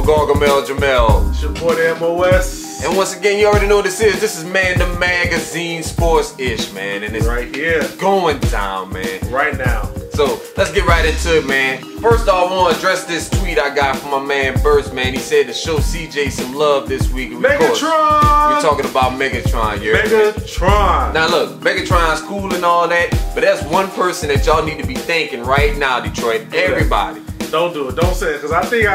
Melz and Mos. It's your boy the MOS. And once again, you already know what this is. This is Mandom Magazine Sports-ish, man. And it's right here. Going down, man. Right now. So, let's get right into it, man. First off, I want to address this tweet I got from my man Burst, man. He said to show CJ some love this week. Megatron! We're talking about Megatron, yeah. Megatron. Now look, Megatron's cool and all that, but that's one person that y'all need to be thanking right now, Detroit. Everybody. Don't do it. Don't say it. Because I think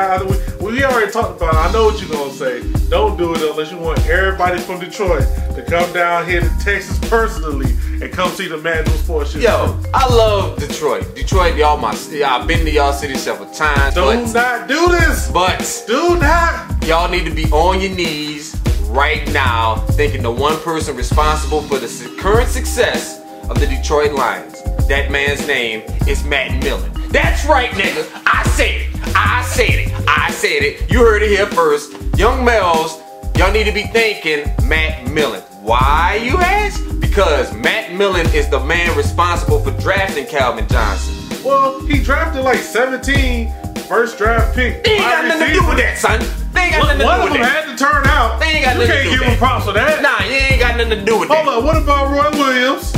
we already talked about it. I know what you're going to say. Don't do it unless you want everybody from Detroit to come down here to Texas personally and come see the Mandom Sports Show. Yo, I love Detroit. Detroit, y'all I've been to y'all city several times. Do not do this. But do not. Y'all need to be on your knees right now thanking the one person responsible for the current success of the Detroit Lions. That man's name is Matt Millen. That's right, nigga. I said it. I said it. I said it. You heard it here first. Young Melz, y'all need to be thanking Matt Millen. Why, you ask? Because Matt Millen is the man responsible for drafting Calvin Johnson. Well, he drafted like 17 first draft pick. They ain't got nothing to do with that, son. They ain't got nothing to do with that. One of them had to turn out. They ain't got nothing to do with that. You can't give him props for that. Nah, you ain't got nothing to do with that. Hold up, what about Roy Williams?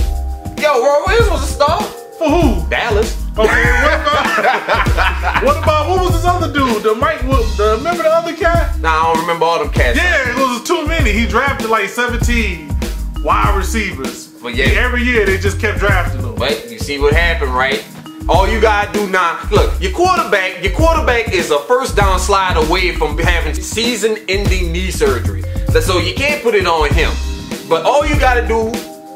Yo, Roy Williams was a star. For who? Dallas. Okay, what was this other dude? Remember the other cat? Nah, I don't remember all them cats. Yeah, it was too many. He drafted like 17 wide receivers. But yeah, every year they just kept drafting them. But you see what happened, right? All you gotta do now, look, your quarterback is a first down slide away from having season-ending knee surgery. So you can't put it on him. But all you gotta do,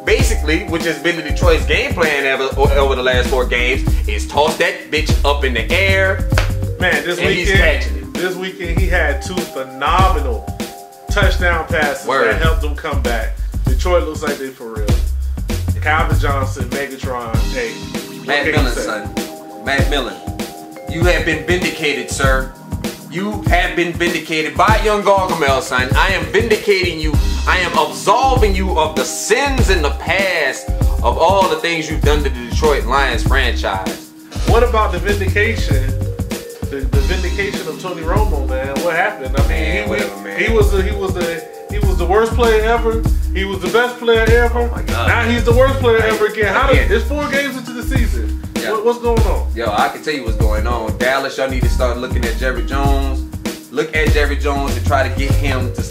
basically, which has been the Detroit's game plan over the last 4 games, is toss that bitch up in the air. Man, this weekend he had 2 phenomenal touchdown passes that helped them come back. Detroit looks like they for real. Calvin Johnson, Megatron, hey. Matt Millen, son. Matt Millen. You have been vindicated, sir. You have been vindicated by young Gargamel, son. I am vindicating you. I am absolving you of the sins in the past of all the things you've done to the Detroit Lions franchise. What about the vindication? The vindication of Tony Romo, man. What happened? I mean, he was the worst player ever. He was the best player ever. Oh my God. Now he's the worst player ever again. It's 4 games into the season. Yeah. What's going on? Yo, I can tell you what's going on. Dallas, y'all need to start looking at Jerry Jones. Look at Jerry Jones and try to get him to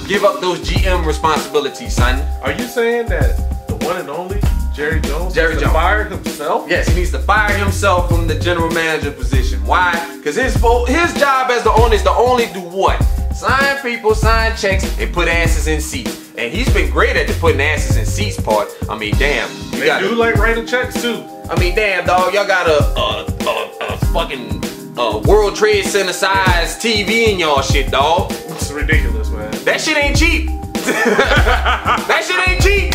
give up those GM responsibilities, son. Are you saying that the one and only Jerry Jones needs to fire himself? Yes, he needs to fire himself from the general manager position. Why? Because his job as the owner is to only do what? Sign people, sign checks, and put asses in seats. And he's been great at the putting asses in seats part. I mean, damn. They do like writing checks too. I mean, damn, dog. Y'all got a fucking World Trade Center size TV in y'all shit, dog. It's ridiculous, man. That shit ain't cheap. That shit ain't cheap.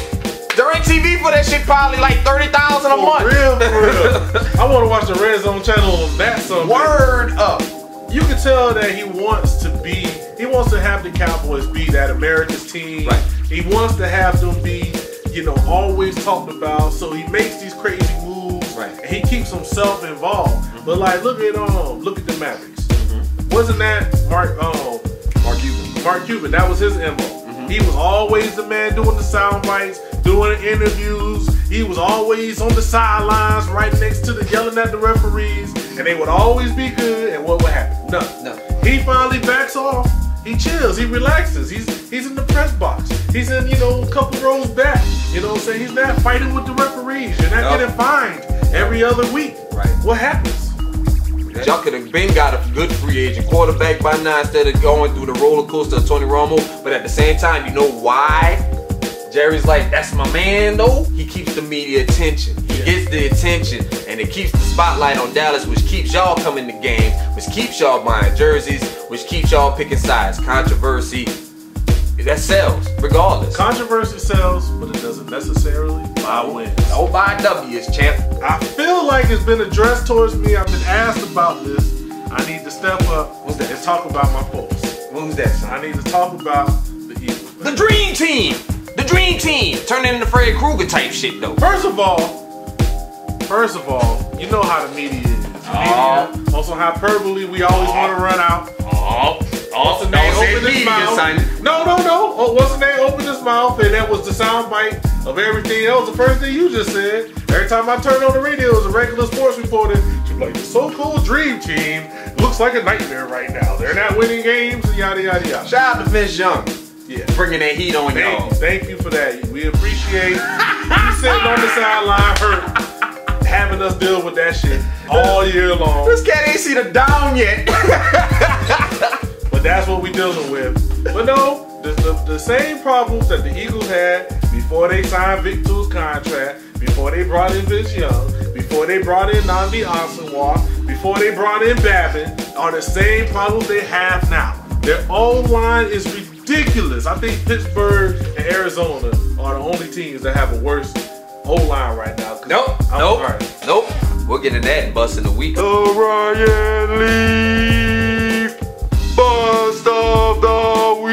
DirecTV for that shit probably like $30,000 a month. For real. I want to watch the Red Zone channel on that something. Word up. You can tell that he wants to have the Cowboys be that America's team. Right. He wants to have them be, always talked about. So he makes these crazy moves. Right. And he keeps himself involved. Mm-hmm. But like, look at the Mavericks. Mm-hmm. Wasn't that Mark Cuban? Mark Cuban. That was his MO. Mm-hmm. He was always the man doing the sound bites, doing the interviews. He was always on the sidelines, right next to yelling at the referees, and they would always be good. And what would happen? Nothing. He finally backs off. He chills. He relaxes. He's in the press box. He's in a couple rows back. You know what I'm saying? He's not fighting with the referees. You're not getting fined every other week. Right. What happens? Y'all could have been got a good free agent quarterback by now instead of going through the roller coaster of Tony Romo. But at the same time, you know why? Jerry's like, that's my man though. He keeps the media attention. He gets the attention, and it keeps the spotlight on Dallas, which keeps y'all coming to games, which keeps y'all buying jerseys, which keeps y'all picking sides. Controversy, that sells, regardless. Controversy sells, but it doesn't necessarily buy wins. Oh, buy W's, champ. I feel like it's been addressed towards me. I've been asked about this. I need to step up and talk about my folks. Who's that, son? I need to talk about the Eagles. The Dream Team! The Dream Team! Turning into Freddy Krueger type shit, though. First of all, you know how the media is. media. On some hyperbole we always want to run out. Also, name opened his mouth. No. What's the name opened his mouth, and that was the soundbite of everything else. The first thing you just said. Every time I turned on the radio, it was a regular sports reporter. She was like, the so-called dream team looks like a nightmare right now. They're not winning games, and yada yada yada. Shout out to Vince Young. Yeah, bringing that heat on y'all. Thank you for that. We appreciate you sitting on the sideline hurt, having us deal with that shit all year long. This cat ain't seen a down yet. But that's what we dealing with. But no, the same problems that the Eagles had before they signed Vic to his contract, before they brought in Vince Young, before they brought in Nnamdi Asomugha, before they brought in Babin, are the same problems they have now. Their O-line is ridiculous. I think Pittsburgh and Arizona are the only teams that have a worse O-line right now. Nope. We'll get into that and bust in the week. The Ryan Leaf Bust of the Week.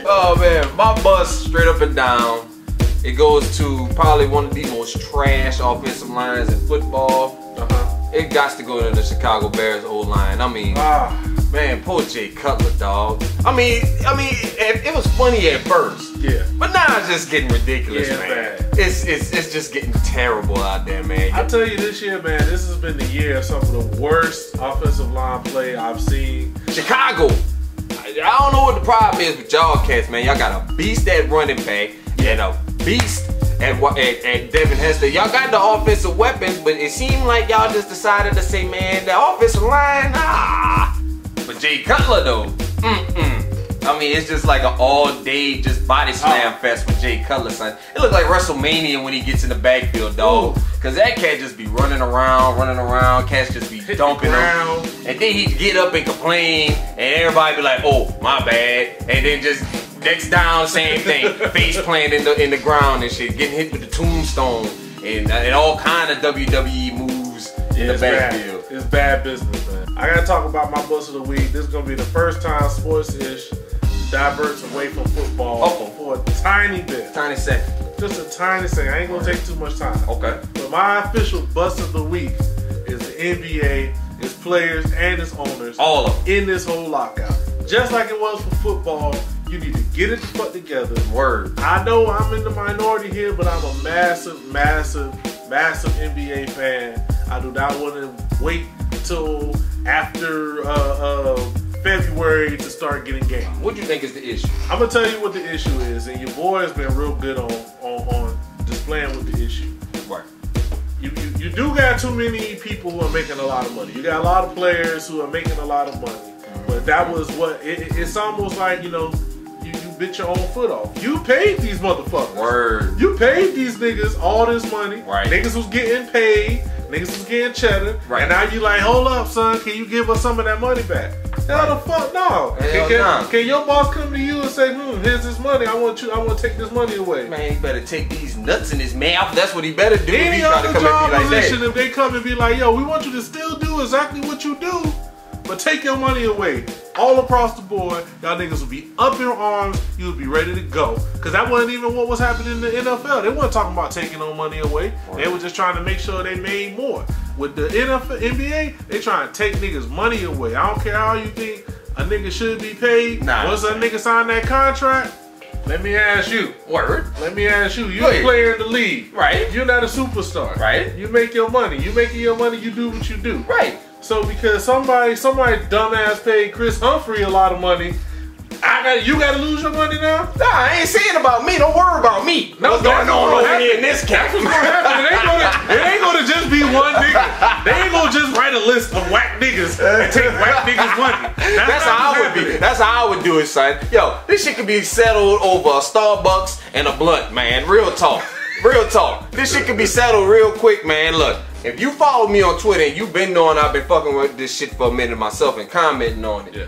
Oh man, my bust straight up and down. It goes to probably one of the most trash offensive lines in football. It got to go to the Chicago Bears O-line. I mean, man, poor Jay Cutler, dog. I mean, it was funny at first. Yeah. But now it's just getting ridiculous, man. Bad. It's just getting terrible out there, man. I tell you this year, man, this has been the year of some of the worst offensive line play I've seen. Chicago. I don't know what the problem is with y'all cats, man. Y'all got a beast at running back and a beast at Devin Hester. Y'all got the offensive weapons, but it seemed like y'all just decided to say, man, the offensive line, But Jay Cutler, though, I mean, it's just like an all-day just body slam fest with Jay Cutler, son. It looks like WrestleMania when he gets in the backfield, dog. Because that cat just be running around, cats just be dumping him. And then he'd get up and complain, and everybody be like, oh, my bad. And then just next down, same thing. Face planted in the ground and shit, getting hit with the tombstone and all kind of WWE moves in the backfield. It's bad business, man. I gotta talk about my bust of the week. This is gonna be the first time Sports-ish diverts away from football for a tiny bit. Tiny second. Just a tiny second. I ain't gonna take too much time. Okay. But my official bust of the week is the NBA, its players, and its owners. All of them. In this whole lockout. Just like it was for football, you need to get it the fuck together. Word. I know I'm in the minority here, but I'm a massive NBA fan. I do not want to wait till after February to start getting games. What do you think is the issue? I'm gonna tell you what the issue is, and your boy has been real good on displaying what the issue. Right. You do got too many people who are making a lot of money. You got a lot of players who are making a lot of money. But that was what it's almost like, you know, you bit your own foot off. You paid these motherfuckers. Word. You paid these niggas all this money. Right. Niggas was getting paid. Niggas was getting cheddar. Right. And now you like, hold up, son, can you give us some of that money back? Hell the fuck no. Can your boss come to you and say, here's this money, I want to take this money away. Man, he better take these nuts in his mouth. That's what he better do. Any if he try to other come job at me like position, that. if they come and be like, yo, we want you to still do exactly what you do, but take your money away. All across the board, y'all niggas will be up in arms. You will be ready to go. Because that wasn't even what was happening in the NFL. They weren't talking about taking no money away. Right. They were just trying to make sure they made more. With the NBA, they trying to take niggas' money away. I don't care how you think a nigga should be paid. Once a nigga sign that contract, let me ask you. Word. Let me ask you. You're a player in the league. Right. You're not a superstar. Right. You make your money. You making your money, you do what you do. Right. So because somebody dumbass paid Chris Humphrey a lot of money, you gotta lose your money now? Nah, I ain't saying about me. Don't worry about me. What's going on over here in this camp? That's what's gonna happen. It ain't gonna just be one nigga. They ain't gonna just write a list of whack niggas and take whack niggas' money. That's how I would be. That's how I would do it, son. Yo, this shit could be settled over a Starbucks and a blunt, man. Real talk. Real talk. This shit could be settled real quick, man. Look, if you follow me on Twitter and you've been knowing I've been fucking with this shit for a minute myself and commenting on it. Yeah.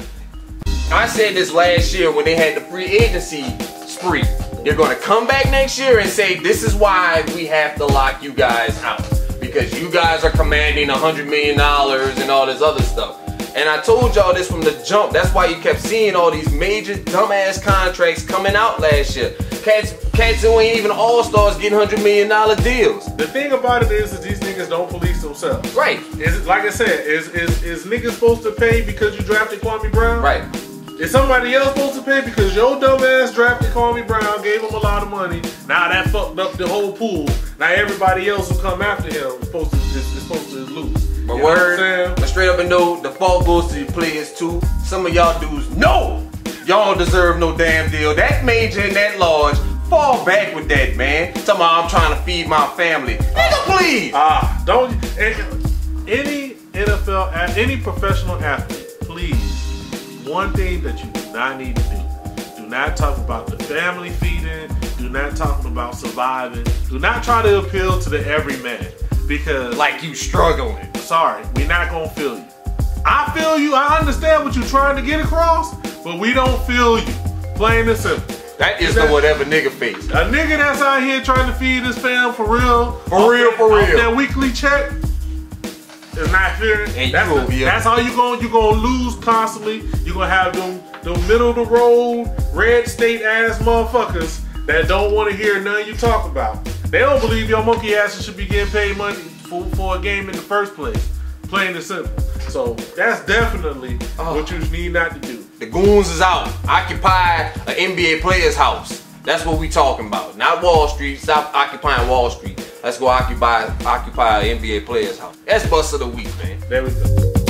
I said this last year when they had the free agency spree. They're going to come back next year and say, this is why we have to lock you guys out. Because you guys are commanding $100 million and all this other stuff. And I told y'all this from the jump. That's why you kept seeing all these major dumbass contracts coming out last year. Cats who ain't even all-stars getting $100 million deals. The thing about it is that these niggas don't police themselves. Right. Is like I said, is niggas supposed to pay because you drafted Kwame Brown? Right. Is somebody else supposed to pay because your dumb ass drafted Kwame Brown, gave him a lot of money? Now that fucked up the whole pool. Now everybody else who come after him is supposed to lose. But you word, but straight up and no, the fault goes to the players too. Some of y'all dudes, no! Y'all don't deserve no damn deal. That major and that large, fall back with that, man. Talking about I'm trying to feed my family. Nigga, please! Don't, any NFL, any professional athlete, please, one thing that you do not need to do not talk about the family feeding, do not talk about surviving, do not try to appeal to the everyman, because like you struggling. Sorry, we're not gonna feel you. I feel you, I understand what you're trying to get across, but we don't feel you. Plain and simple. That is the whatever nigga face. A nigga that's out here trying to feed his fam for real. For real. Off that weekly check is not fair. And that's how you gonna lose constantly. You're gonna have them middle of the road, red state ass motherfuckers that don't want to hear none you talk about. They don't believe your monkey asses should be getting paid money for a game in the first place. Plain and simple. So that's definitely what you need not to do. The goons is out. Occupy an NBA player's house. That's what we talking about. Not Wall Street. Stop occupying Wall Street. Let's go occupy an NBA player's house. That's bust of the week, man. There we go.